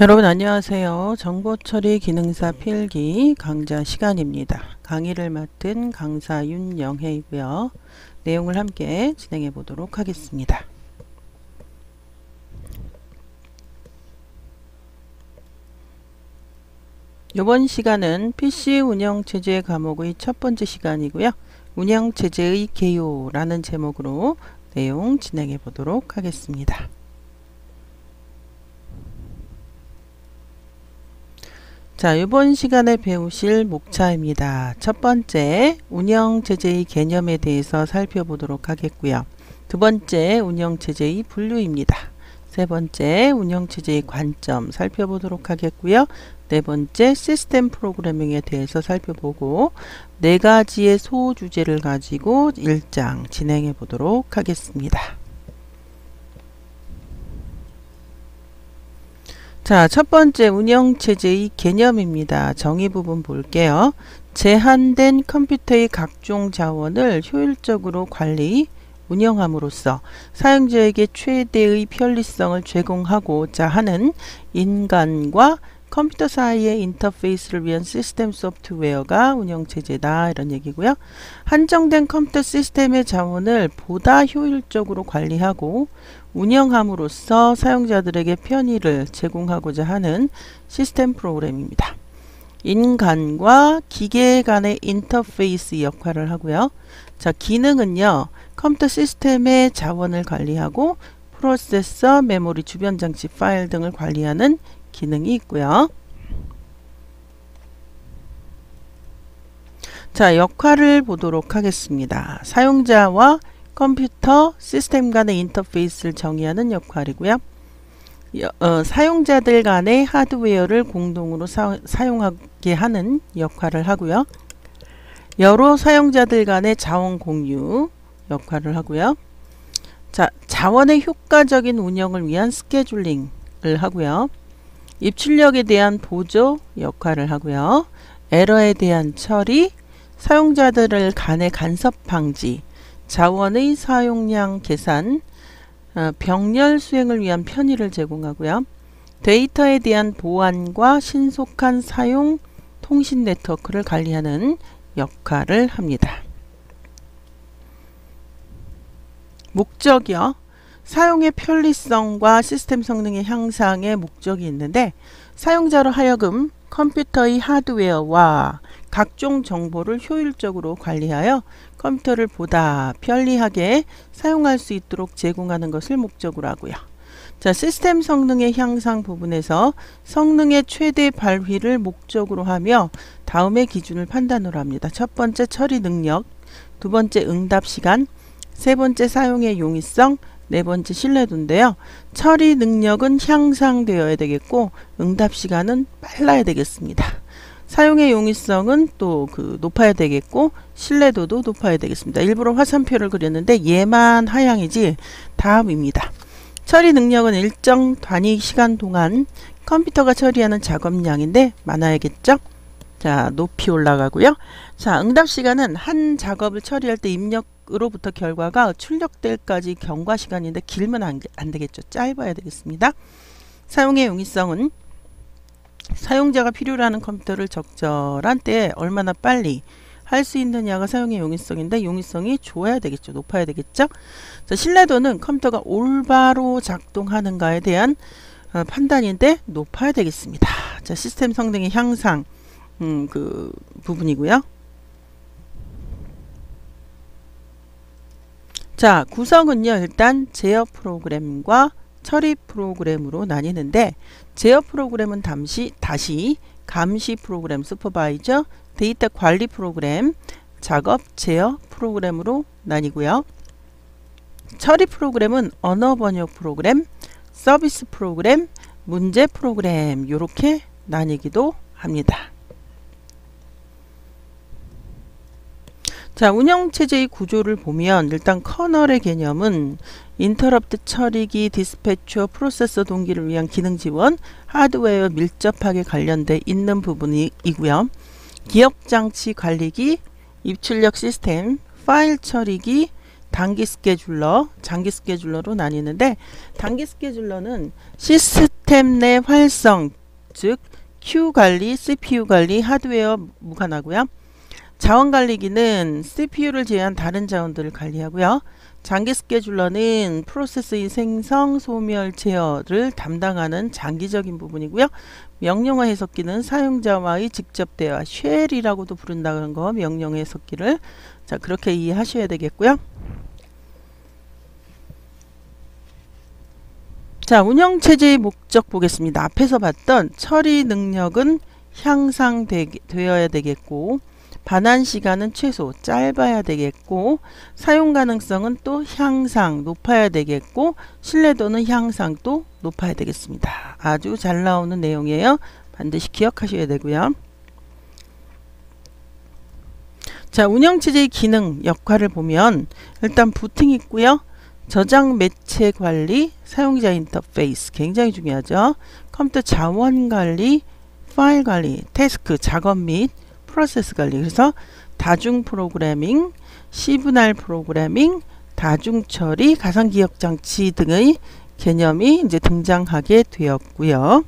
여러분 안녕하세요. 정보처리 기능사 필기 강좌 시간입니다. 강의를 맡은 강사 윤영혜이고요. 내용을 함께 진행해 보도록 하겠습니다. 이번 시간은 PC 운영체제 과목의 첫 번째 시간이고요. 운영체제의 개요라는 제목으로 내용 진행해 보도록 하겠습니다. 자, 이번 시간에 배우실 목차입니다. 첫 번째, 운영체제의 개념에 대해서 살펴보도록 하겠고요. 두 번째, 운영체제의 분류입니다. 세 번째, 운영체제의 관점 살펴보도록 하겠고요. 네 번째, 시스템 프로그래밍에 대해서 살펴보고 네 가지의 소주제를 가지고 1장 진행해 보도록 하겠습니다. 자, 첫 번째 운영체제의 개념입니다. 정의 부분 볼게요. 제한된 컴퓨터의 각종 자원을 효율적으로 관리, 운영함으로써 사용자에게 최대의 편리성을 제공하고자 하는 인간과 컴퓨터 사이의 인터페이스를 위한 시스템 소프트웨어가 운영체제다, 이런 얘기고요. 한정된 컴퓨터 시스템의 자원을 보다 효율적으로 관리하고 운영함으로써 사용자들에게 편의를 제공하고자 하는 시스템 프로그램입니다. 인간과 기계 간의 인터페이스 역할을 하고요. 자, 기능은요, 컴퓨터 시스템의 자원을 관리하고 프로세서, 메모리, 주변 장치, 파일 등을 관리하는 기능이 있고요. 자, 역할을 보도록 하겠습니다. 사용자와 컴퓨터 시스템 간의 인터페이스를 정의하는 역할이고요. 사용자들 간의 하드웨어를 공동으로 사용하게 하는 역할을 하고요. 여러 사용자들 간의 자원 공유 역할을 하고요. 자, 자원의 효과적인 운영을 위한 스케줄링을 하고요. 입출력에 대한 보조 역할을 하고요. 에러에 대한 처리, 사용자들 간의 간섭 방지, 자원의 사용량 계산, 병렬 수행을 위한 편의를 제공하고요. 데이터에 대한 보안과 신속한 사용, 통신 네트워크를 관리하는 역할을 합니다. 목적이요. 사용의 편리성과 시스템 성능의 향상의 목적이 있는데, 사용자로 하여금 컴퓨터의 하드웨어와 각종 정보를 효율적으로 관리하여 컴퓨터를 보다 편리하게 사용할 수 있도록 제공하는 것을 목적으로 하고요. 자, 시스템 성능의 향상 부분에서 성능의 최대 발휘를 목적으로 하며 다음의 기준을 판단으로 합니다. 첫 번째, 처리 능력, 두 번째, 응답 시간, 세 번째, 사용의 용이성, 네 번째, 신뢰도인데요. 처리 능력은 향상되어야 되겠고 응답 시간은 빨라야 되겠습니다. 사용의 용이성은 또 높아야 되겠고 신뢰도도 높아야 되겠습니다. 일부러 화살표를 그렸는데 얘만 하향이지 다 위입니다. 처리 능력은 일정 단위 시간 동안 컴퓨터가 처리하는 작업량인데 많아야겠죠? 자, 높이 올라가고요. 자, 응답 시간은 한 작업을 처리할 때 입력으로부터 결과가 출력될 까지 경과 시간인데 길면 안 되겠죠. 짧아야 되겠습니다. 사용의 용이성은 사용자가 필요로 하는 컴퓨터를 적절한 때에 얼마나 빨리 할 수 있느냐가 사용의 용이성인데 용이성이 좋아야 되겠죠. 높아야 되겠죠. 자, 신뢰도는 컴퓨터가 올바로 작동하는가에 대한 판단인데 높아야 되겠습니다. 자, 시스템 성능의 향상 부분이고요. 자, 구성은요, 일단 제어 프로그램과 처리 프로그램으로 나뉘는데, 제어 프로그램은 다시 감시 프로그램, 슈퍼바이저, 데이터 관리 프로그램, 작업 제어 프로그램으로 나뉘고요. 처리 프로그램은 언어 번역 프로그램, 서비스 프로그램, 문제 프로그램, 이렇게 나뉘기도 합니다. 자, 운영체제의 구조를 보면 일단 커널의 개념은 인터럽트 처리기, 디스패처, 프로세서 동기를 위한 기능 지원, 하드웨어와 밀접하게 관련돼 있는 부분이고요. 기억장치 관리기, 입출력 시스템, 파일 처리기, 단기 스케줄러, 장기 스케줄러로 나뉘는데 단기 스케줄러는 시스템 내 활성, 즉 Q 관리, CPU 관리, 하드웨어 무관하고요. 자원 관리기는 CPU를 제외한 다른 자원들을 관리하고요. 장기 스케줄러는 프로세스의 생성, 소멸, 제어를 담당하는 장기적인 부분이고요. 명령어 해석기는 사용자와의 직접 대화, 쉘이라고도 부른다는 거, 명령어 해석기를. 자, 그렇게 이해하셔야 되겠고요. 자, 운영체제의 목적 보겠습니다. 앞에서 봤던 처리 능력은 향상되어야 되겠고, 반환 시간은 최소 짧아야 되겠고, 사용 가능성은 또 향상 높아야 되겠고, 신뢰도는 향상 또 높아야 되겠습니다. 아주 잘 나오는 내용이에요. 반드시 기억하셔야 되고요. 자, 운영체제의 기능, 역할을 보면 일단 부팅이 있고요. 저장 매체 관리, 사용자 인터페이스 굉장히 중요하죠. 컴퓨터 자원 관리, 파일 관리, 태스크, 작업 및 프로세스 관리. 그래서 다중 프로그래밍, 시분할 프로그래밍, 다중 처리, 가상 기억 장치 등의 개념이 이제 등장하게 되었고요.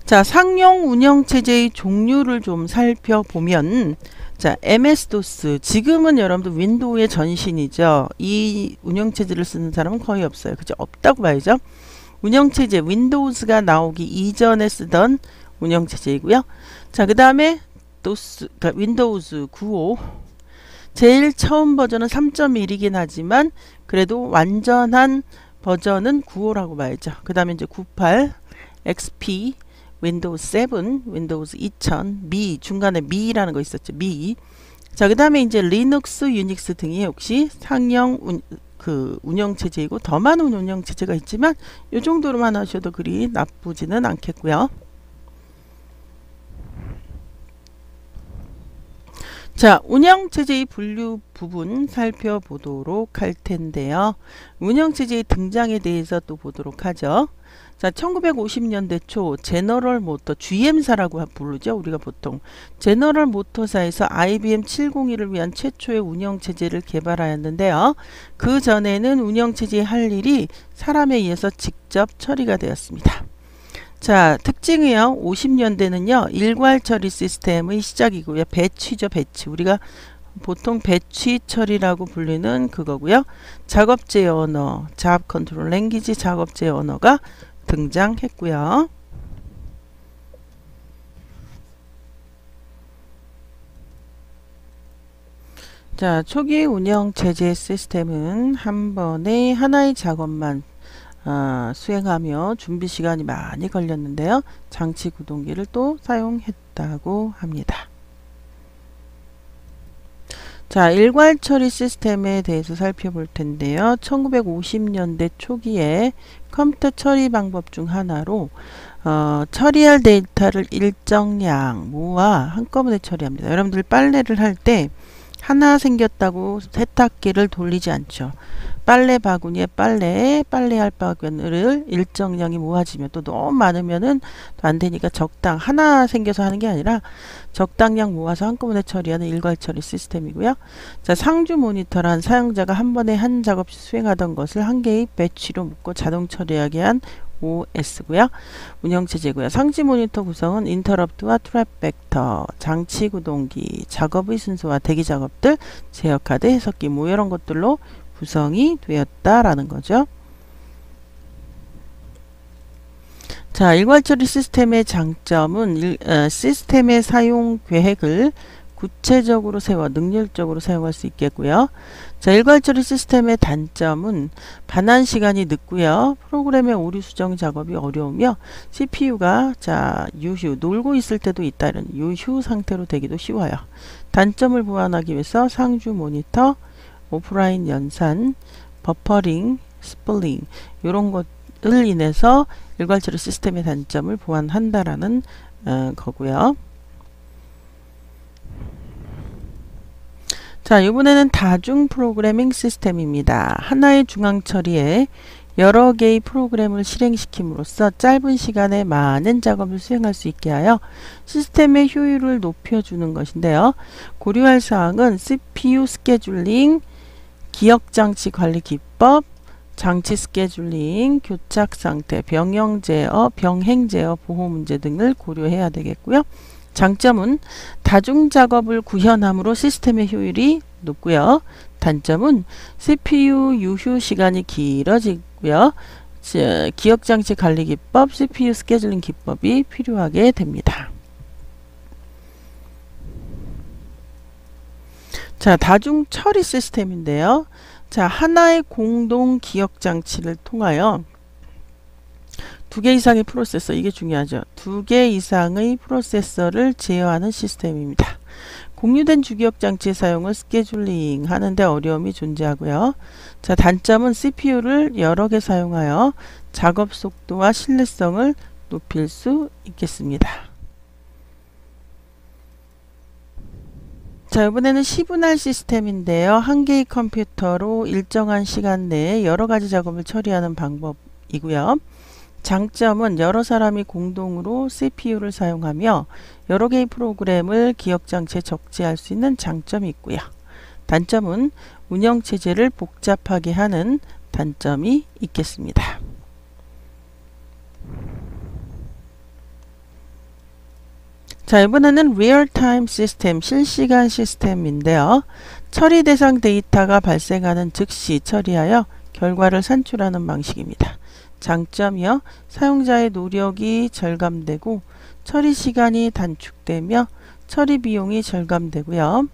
자, 상용 운영체제의 종류를 좀 살펴보면, 자, MS-DOS. 지금은 여러분들 윈도우의 전신이죠. 이 운영체제를 쓰는 사람은 거의 없어요. 그죠? 없다고 봐야죠. 운영체제, 윈도우즈가 나오기 이전에 쓰던 운영체제이고요. 자, 그 다음에 DOS, 그러니까 윈도우즈 95. 제일 처음 버전은 3.1이긴 하지만, 그래도 완전한 버전은 95라고 봐야죠. 그 다음에 이제 98, XP, 윈도우 7, 윈도우즈 2000, 미, 중간에 미라는 거 있었죠. 미. 자, 그 다음에 이제 리눅스, 유닉스 등이 역시 상용 운영체제이고, 더 많은 운영체제가 있지만 이 정도로만 하셔도 그리 나쁘지는 않겠고요. 자, 운영체제의 분류 부분 살펴보도록 할 텐데요. 운영체제의 등장에 대해서 또 보도록 하죠. 자, 1950년대 초 제너럴 모터, GM사라고 부르죠. 우리가 보통 제너럴 모터사에서 IBM 701을 위한 최초의 운영체제를 개발하였는데요. 그 전에는 운영체제의 할 일이 사람에 의해서 직접 처리가 되었습니다. 자, 특징이요. 50년대는요. 일괄 처리 시스템의 시작이고요. 배치죠. 배치. 우리가 보통 배치 처리라고 불리는 그거고요. 작업제 언어, 잡 컨트롤 랭귀지 작업제 언어가 등장했고요. 자, 초기 운영체제 시스템은 한 번에 하나의 작업만 수행하며 준비 시간이 많이 걸렸는데요. 장치 구동기를 또 사용했다고 합니다. 자, 일괄 처리 시스템에 대해서 살펴볼 텐데요. 1950년대 초기에 컴퓨터 처리 방법 중 하나로 처리할 데이터를 일정량 모아 한꺼번에 처리합니다. 여러분들 빨래를 할 때 하나 생겼다고 세탁기를 돌리지 않죠. 빨래 바구니에 빨래할 바구니를 일정량이 모아지면 또 너무 많으면은 또 안 되니까 적당 하나 생겨서 하는 게 아니라 적당량 모아서 한꺼번에 처리하는 일괄 처리 시스템이고요. 자, 상주 모니터란 사용자가 한 번에 한 작업씩 수행하던 것을 한 개의 배치로 묶고 자동 처리하게 한 OS고요. 운영체제고요. 상지 모니터 구성은 인터럽트와 트랩 벡터, 장치 구동기, 작업의 순서와 대기 작업들, 제어 카드, 해석기 뭐 이런 것들로 구성이 되었다라는 거죠. 자, 일괄처리 시스템의 장점은 시스템의 사용 계획을 구체적으로 세워 능률적으로 사용할 수 있겠고요. 자, 일괄처리 시스템의 단점은 반환 시간이 늦고요. 프로그램의 오류 수정 작업이 어려우며 CPU가 유휴 놀고 있을 때도 있다 이런 유휴 상태로 되기도 쉬워요. 단점을 보완하기 위해서 상주 모니터, 오프라인 연산, 버퍼링, 스플링 이런 것을 인해서 일괄처리 시스템의 단점을 보완한다라는 거고요. 자, 이번에는 다중 프로그래밍 시스템입니다. 하나의 중앙 처리에 여러 개의 프로그램을 실행시킴으로써 짧은 시간에 많은 작업을 수행할 수 있게 하여 시스템의 효율을 높여주는 것인데요. 고려할 사항은 CPU 스케줄링, 기억장치 관리 기법, 장치 스케줄링, 교착 상태, 병영 제어, 병행 제어, 보호 문제 등을 고려해야 되겠고요. 장점은 다중 작업을 구현함으로 시스템의 효율이 높고요. 단점은 CPU 유효 시간이 길어지고요. 기억장치 관리 기법, CPU 스케줄링 기법이 필요하게 됩니다. 자, 다중 처리 시스템인데요. 자, 하나의 공동 기억장치를 통하여 2개 이상의 프로세서, 이게 중요하죠. 2개 이상의 프로세서를 제어하는 시스템입니다. 공유된 주기억장치의 사용을 스케줄링 하는데 어려움이 존재하고요. 자, 단점은 CPU를 여러 개 사용하여 작업 속도와 신뢰성을 높일 수 있겠습니다. 자, 이번에는 시분할 시스템인데요. 한 개의 컴퓨터로 일정한 시간 내에 여러 가지 작업을 처리하는 방법이고요. 장점은 여러 사람이 공동으로 CPU를 사용하며 여러 개의 프로그램을 기억장치에 적재할 수 있는 장점이 있고요. 단점은 운영체제를 복잡하게 하는 단점이 있겠습니다. 자, 이번에는 리얼타임 시스템, 실시간 시스템인데요. 처리 대상 데이터가 발생하는 즉시 처리하여 결과를 산출하는 방식입니다. 장점이요. 사용자의 노력이 절감되고 처리 시간이 단축되며 처리 비용이 절감되고요.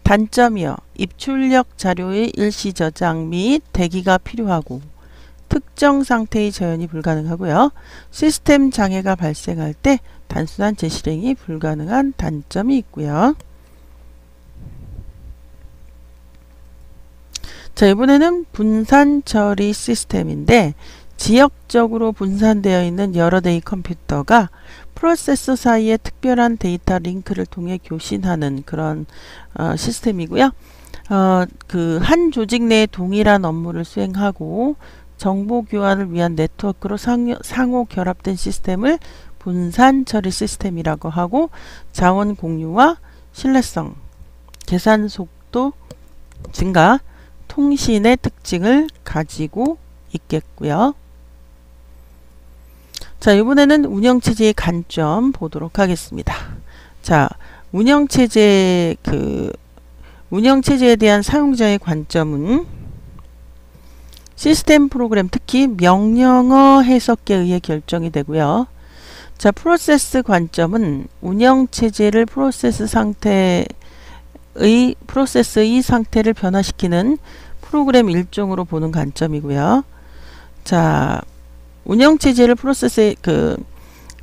단점이요. 입출력 자료의 일시 저장 및 대기가 필요하고 특정 상태의 재현이 불가능하고요. 시스템 장애가 발생할 때 단순한 재실행이 불가능한 단점이 있고요. 자, 이번에는 분산 처리 시스템인데 지역적으로 분산되어 있는 여러 대의 컴퓨터가 프로세서 사이에 특별한 데이터 링크를 통해 교신하는 그런 시스템이고요. 그 한 조직 내에 동일한 업무를 수행하고 정보 교환을 위한 네트워크로 상호 결합된 시스템을 분산 처리 시스템이라고 하고 자원 공유와 신뢰성, 계산 속도 증가, 통신의 특징을 가지고 있겠고요. 자, 이번에는 운영체제의 관점 보도록 하겠습니다. 자, 운영체제에 대한 사용자의 관점은 시스템 프로그램, 특히 명령어 해석에 의해 결정이 되고요. 자, 프로세스 관점은 운영체제를 프로세스의 상태를 변화시키는 프로그램 일종으로 보는 관점이고요. 자, 운영체제를 프로세스의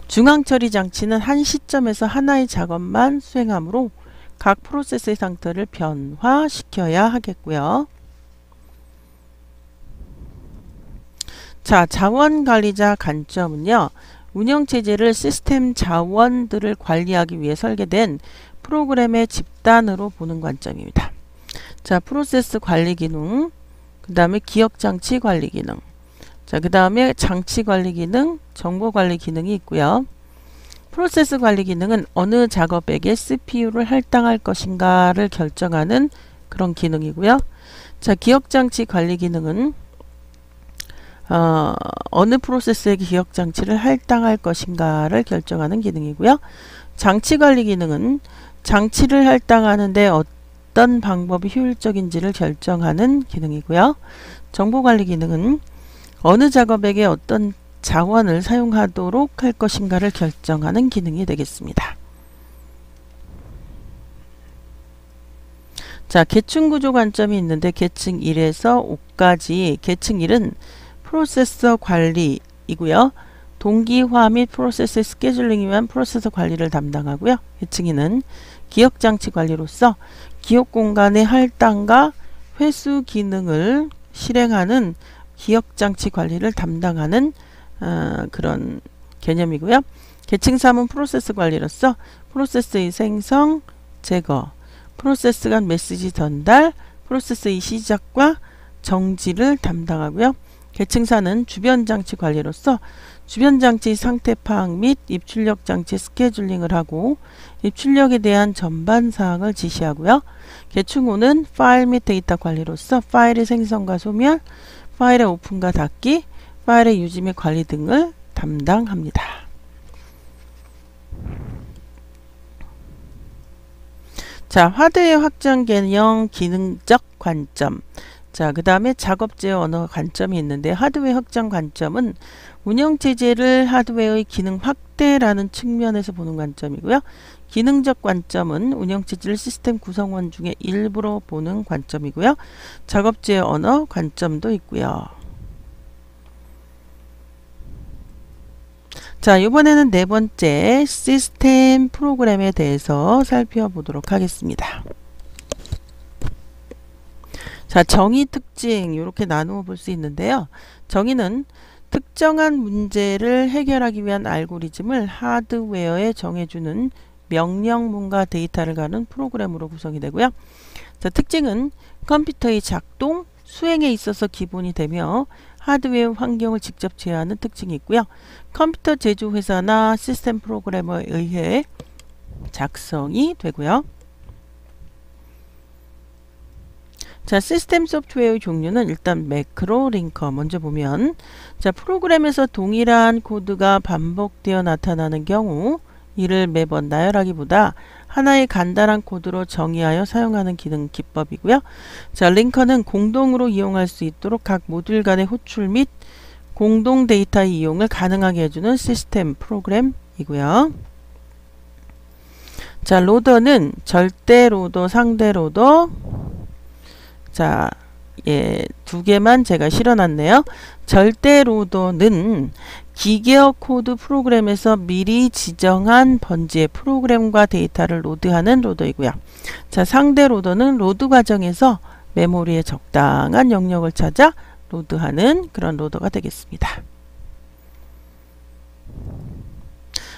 중앙처리 장치는 한 시점에서 하나의 작업만 수행하므로 각 프로세스의 상태를 변화시켜야 하겠고요. 자, 자원관리자 관점은요. 운영체제를 시스템 자원들을 관리하기 위해 설계된 프로그램의 집단으로 보는 관점입니다. 자, 프로세스 관리 기능, 그 다음에 기억장치 관리 기능, 자, 그 다음에 장치 관리 기능, 정보 관리 기능이 있고요. 프로세스 관리 기능은 어느 작업에게 CPU를 할당할 것인가를 결정하는 그런 기능이고요. 자, 기억장치 관리 기능은 어느 프로세스에게 기억장치를 할당할 것인가를 결정하는 기능이고요. 장치 관리 기능은 장치를 할당하는데 어떤 방법이 효율적인지를 결정하는 기능이고요. 정보 관리 기능은 어느 작업에게 어떤 자원을 사용하도록 할 것인가를 결정하는 기능이 되겠습니다. 자, 계층 구조 관점이 있는데 계층 1에서 5까지 계층 1은 프로세서 관리이고요. 동기화 및 프로세스 스케줄링을 위한 프로세서 관리를 담당하고요. 계층 2는 기억장치 관리로서 기억 공간의 할당과 회수 기능을 실행하는 기억장치 관리를 담당하는 그런 개념이고요. 계층 3은 프로세스 관리로서 프로세스의 생성, 제거, 프로세스 간 메시지 전달, 프로세스의 시작과 정지를 담당하고요. 계층4는 주변 장치 관리로서 주변 장치 상태 파악 및 입출력 장치 스케줄링을 하고 입출력에 대한 전반 사항을 지시하고요. 계층5는 파일 및 데이터 관리로서 파일의 생성과 소멸, 파일의 오픈과 닫기, 파일의 유지 및 관리 등을 담당합니다. 자, 하드웨어 확장 개념 기능적 관점. 자, 그 다음에 작업제어 언어 관점이 있는데 하드웨어 확장 관점은 운영체제를 하드웨어의 기능 확대라는 측면에서 보는 관점이고요. 기능적 관점은 운영체제를 시스템 구성원 중에 일부로 보는 관점이고요. 작업제어 언어 관점도 있고요. 자, 이번에는 네 번째 시스템 프로그램에 대해서 살펴보도록 하겠습니다. 자, 정의 특징 이렇게 나누어 볼 수 있는데요. 정의는 특정한 문제를 해결하기 위한 알고리즘을 하드웨어에 정해주는 명령문과 데이터를 가는 프로그램으로 구성이 되고요. 자, 특징은 컴퓨터의 작동, 수행에 있어서 기본이 되며 하드웨어 환경을 직접 제어하는 특징이 있고요. 컴퓨터 제조회사나 시스템 프로그래머에 의해 작성이 되고요. 자, 시스템 소프트웨어의 종류는 일단 매크로 링커 먼저 보면, 자, 프로그램에서 동일한 코드가 반복되어 나타나는 경우 이를 매번 나열하기보다 하나의 간단한 코드로 정의하여 사용하는 기능 기법이고요. 자, 링커는 공동으로 이용할 수 있도록 각 모듈 간의 호출 및 공동 데이터의 이용을 가능하게 해주는 시스템 프로그램이고요. 자, 로더는 절대 로더, 상대 로더. 자, 예, 두 개만 제가 실어놨네요. 절대 로더는 기계어 코드 프로그램에서 미리 지정한 번지의 프로그램과 데이터를 로드하는 로더이고요. 자, 상대 로더는 로드 과정에서 메모리에 적당한 영역을 찾아 로드하는 그런 로더가 되겠습니다.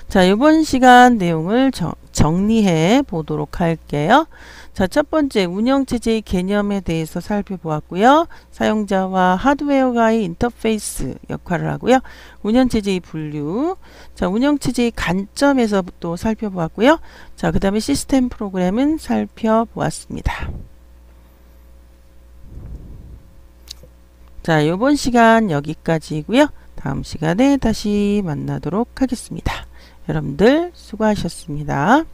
자, 이번 시간 내용을 정리해 보도록 할게요. 자, 첫 번째 운영체제의 개념에 대해서 살펴보았고요. 사용자와 하드웨어와의 인터페이스 역할을 하고요. 운영체제의 분류, 자, 운영체제의 관점에서 또 살펴보았고요. 자, 그 다음에 시스템 프로그램은 살펴보았습니다. 자, 이번 시간 여기까지고요. 다음 시간에 다시 만나도록 하겠습니다. 여러분들 수고하셨습니다.